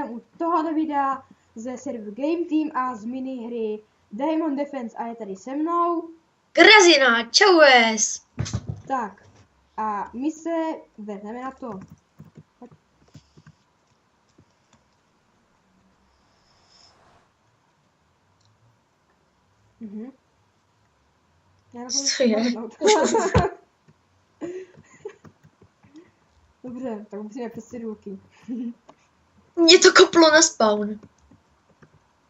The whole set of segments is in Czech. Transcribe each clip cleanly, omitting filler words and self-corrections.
vítám u tohoto videa ze serveru Game Team a z minihry Diamond Defense a je tady se mnou Grazina, čaues! Tak, a my se vrhneme na to. Co je? Dobře, tak musíme přes cedulky. Mě to koplo na spawn.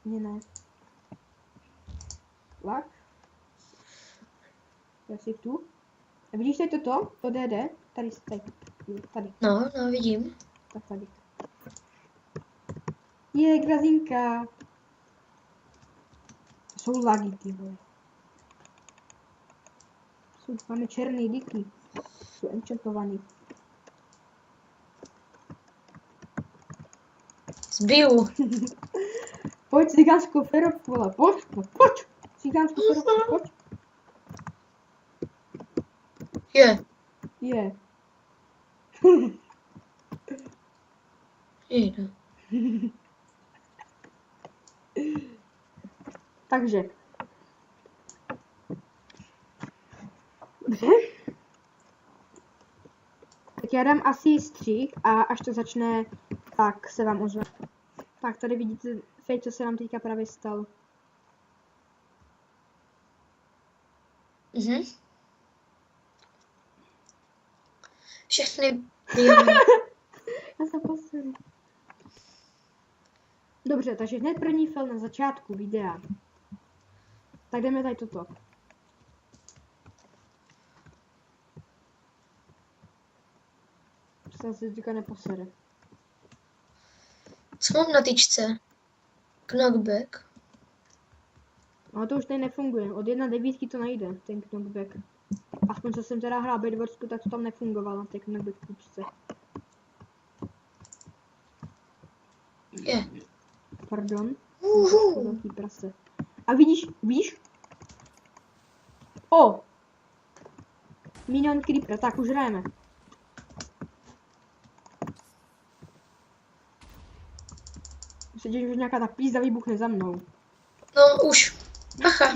Mně ne. Lak. Já si tu. A vidíš tady toto? To DD? Tady. No, vidím. Tak tady. Je, Grazinka. To jsou lagy, ty vole. Máme černý díky. Jsou enchantovaný. Zbiju. Pojď, cigánskou ferovku, vole. Pojď. Cigánskou ferovku, pojď. Je. Jde. Takže. Dobře. Tak já dám asi střih a až to začne, tak se vám ozve. Tak tady vidíte fake, co se nám teďka právě stalo. Všechny Já se poseru. Dobře, takže hned první fail na začátku videa. Tak jdeme tady toto. Se teďka neposere. Co mám na tyčce? Knockback. Ale to už tady nefunguje. Od 1.9 to nejde, ten knockback. Aspoň co jsem teda hrál Bedwarsku, tak to tam nefungovalo na té knockback tyčce. Je. Pardon. Velký prase. A vidíš? O! Minion Creeper, tak už hrajeme. Se děje, že nějaká ta pízda vybuchne za mnou. No už. Bacha.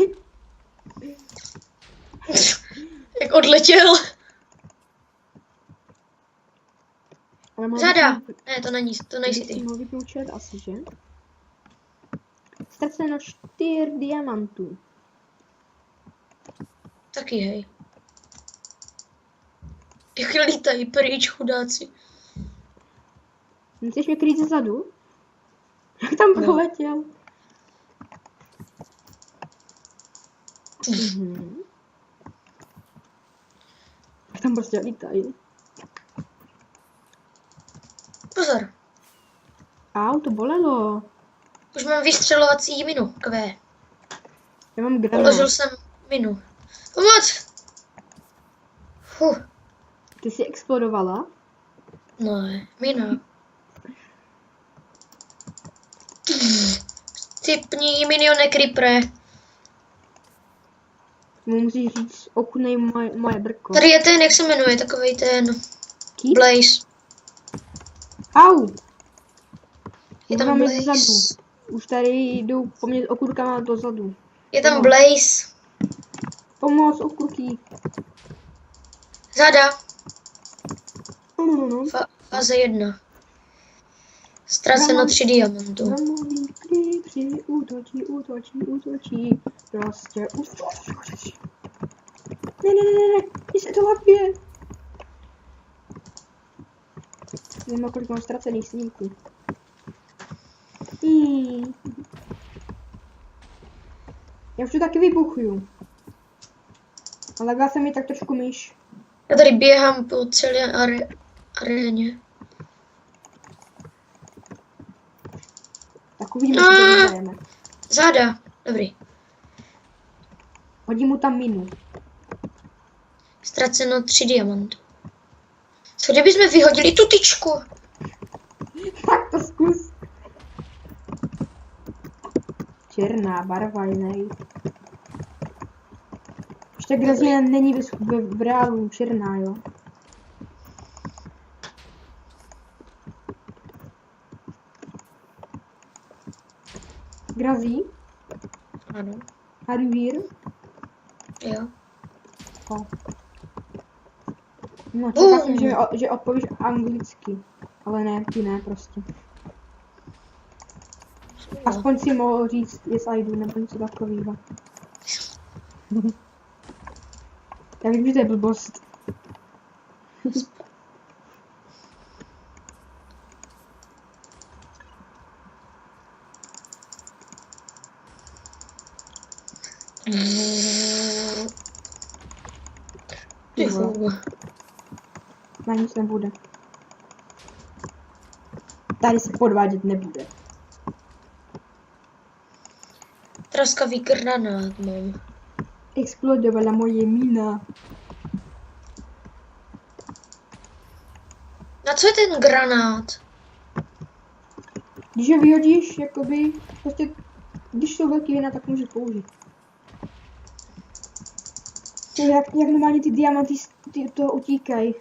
Jak odletěl. Řada. Ne, to nejsi ty. Mohl vypnout chat asi, že? Ztraceno 4 diamantů. Taky hej. Jak lítají pryč, chudáci. Nechceš mě krýt zezadu? Jak tam proletěl? Tam prostě lítají. Pozor. Au, to bolelo. Už mám vystřelovací minu, kvé. Já mám granát. Položil jsem minu. Pomoc! Ty jsi explodovala? No, mina. Typní minione creepere. Mu musíš říct, oknej moje brko. Tady je ten, jak se jmenuje, takovej ten Keep? Blaze. Au! Je tam Blaze. Zadu. Už tady jdou po mě s okurkama dozadu. Je tam Blaze. Pomoc, okurky. Zada. No. Fáze 1. Ztraceno 3 diamantů. Ramový klípři, útočí. Prostě útočí. Ne, mně se to lapě. Nevím, kolik mám ztracených snímků. Já už to taky vybuchuju. Ale dá se mi tak trošku myš. Já tady běhám po celé aréně. Tak uvidíme, co to vyhrajeme. Záda, dobrý. Hodím mu tam minu. Ztraceno 3 diamantů. Co kdybychom vyhodili tu tyčku? Tak to zkus. Černá barva jinej. Ještě Grazina není v reálu černá, jo. Grazí? Ano. Are you here? Jo. Oh. No, čekal jsem, že odpovíš anglicky. Ale ne, ty ne prostě. Aspoň si mohl říct yes I do, nebo něco takového. Já vím, že to je blbost. Ty vole. Na nic nebude. Tady se podvádět nebude. Traskavý granát mám. Explodovala moje mina. Na co je ten granát? Když ho vyhodíš, jakoby, prostě, když jsou velký vina, tak můžeš použít. Jak normálně ty diamanty toho utíkají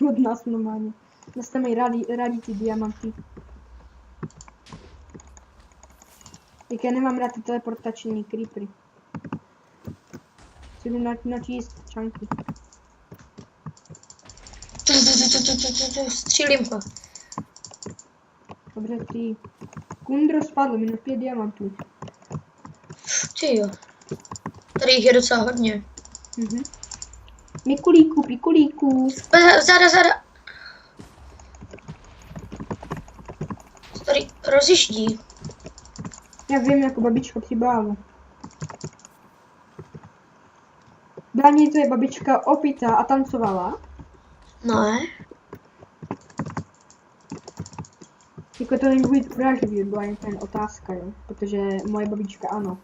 od nás normálně. Nás tam mají rádi ty diamanty. Jak já nemám rád ty teleportační creepery. Si jdu načíst čanky. Střílím ho. Dobře, ty. Kundro spadlo, minus 5 diamantů. Ty jo. Tady jich je docela hodně. Mhm. Pikulíku. Zada. Tady rozjíždí. Já vím, jako babička při bálu. Dani, to je babička opitá a tancovala. Ne. Jako to není být urážlivý, byla jen ten otázka, jo. Protože moje babička ano.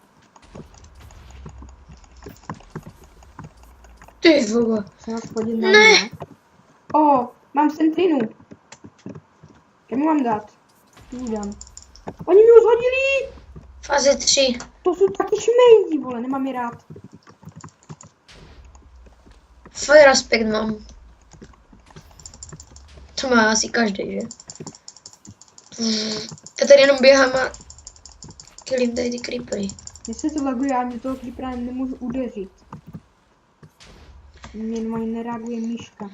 Ty vole. Jsem hospodin Ne. O, mám sentrinu. Kam mám dát? Tu dám. Oni mi už hodili! Fáze 3. To jsou taky šmejdi, vole, nemám je rád. Fire aspekt mám. To má asi každý, že? Já tady jenom běhám a killím tady ty creepery. Mně se to laguje, já mě toho creepera nemůžu udeřit. Mě normálně nereaguje myška.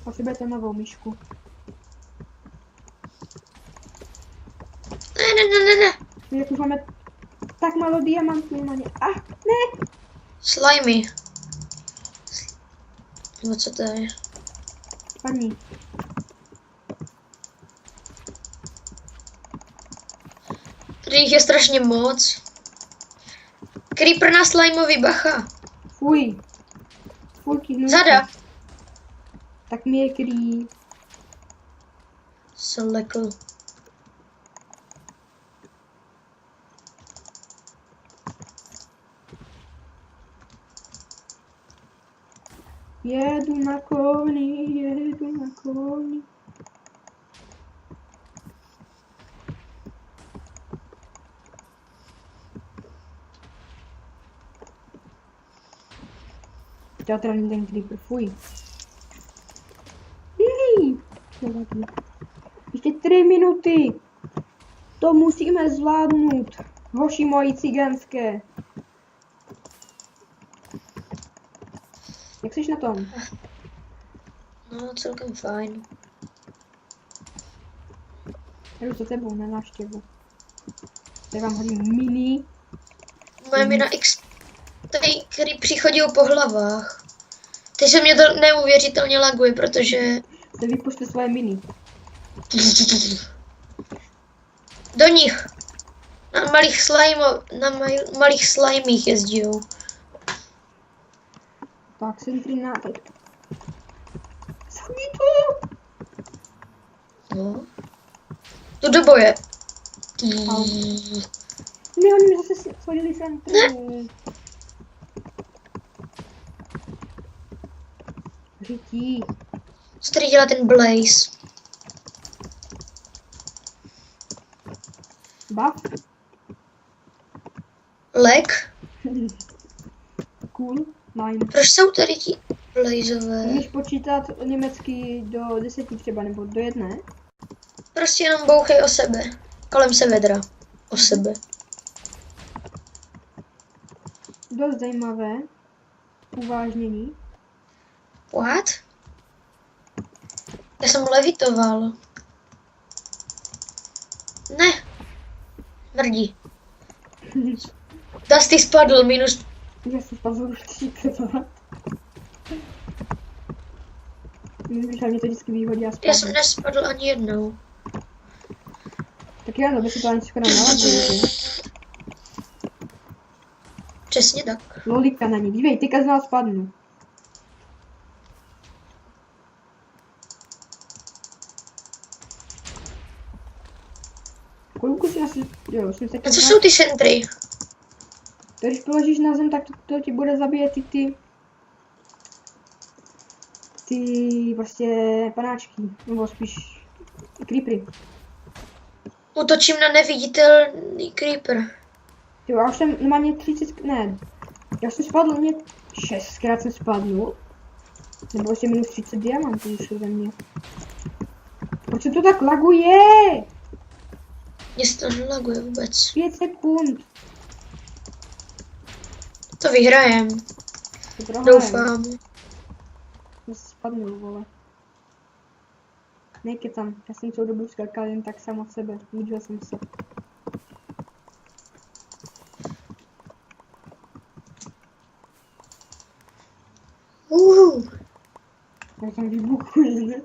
Potřebujete novou myšku. Ne. Jak už máme tak málo diamantů, normálně. Ne! Slimy. No co to je? Padni. Tady jich je strašně moc. Creeper na slimový, bacha. Fuj. Fujky, Zada. Tak mi je krý. Selekl. Jedu na koni. Teatrální ten creeper, fuj. Nevadí. Ještě 3 minuty. To musíme zvládnout. Hoši moji cigánské. Jak jsi na tom? No, celkem fajn. Já jdu za tebou na návštěvu. Já vám hodím mini. Moje mina X, tady, který přichodil po hlavách. Teď se mě to neuvěřitelně laguje, protože... Se vypošle svoje mini. Do nich. Na malých slimích jezdil. Tak, sentrina. Zabij to! No. Jdu do boje. Au. Ne, oni mi zase shodili sentrinu. Řití. Co tady dělá ten Blaze? Buff? Leg? Cool. Nine. Proč jsou tady ti Blazeové? Můžeš počítat německy do 10 třeba, nebo do 1? Prostě jenom bouchej o sebe. Kolem se vedra. o sebe. Dost zajímavé. Uvážnění. What? Já jsem levitoval. Ne. Mrdí. Dusty spadl, minus. Já jsem spadl už 3krát. Víš, mě to vždycky výhodí a Já spadl. jsem nespadl ani jednou. Tak já to by si to ani skoro naladěl. Přesně tak. Lolika na ní. Dívej, teďka z nás spadnu. Kolik si asi... Jo, jsem se... A co jsou ty sentry? To, když položíš na zem, tak to ti bude zabíjet ty prostě panáčky, nebo spíš creepery. Útočím na neviditelný creeper. Jo, já už jsem normálně 30, ne, já jsem spadl, mě 6krát jsem spadnul. Nebo ještě minus 30 diamantů už ode mě. Proč se to tak laguje? Mně se to nelaguje vůbec. 5 sekund. To vyhrajem. To prohraju. Doufám. Já jsem spadnul, vole. Nekecam, já jsem celou dobu skakal jen tak sám od sebe, nudil jsem se. Já jsem vybuchuji, ne?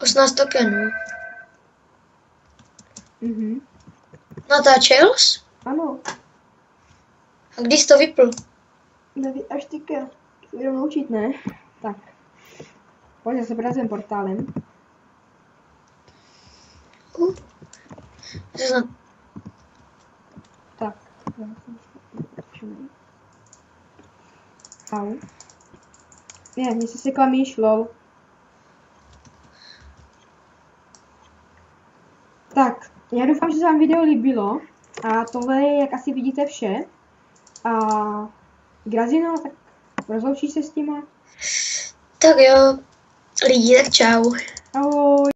18 tokenů. Mhm. Natáčel jsi? Ano, A když jsi to vypl? neví, až teďka. Se budeme naučit, ne? Tak. Pojď, se pracujeme portálem. Tak. Au. Ne, mně se sekla myš, lol. Tak, já doufám, že se vám video líbilo. A tohle je, jak asi vidíte, vše. A Grazino, tak rozloučíš se s těma? Tak jo, lidi, tak čau. Ahoj.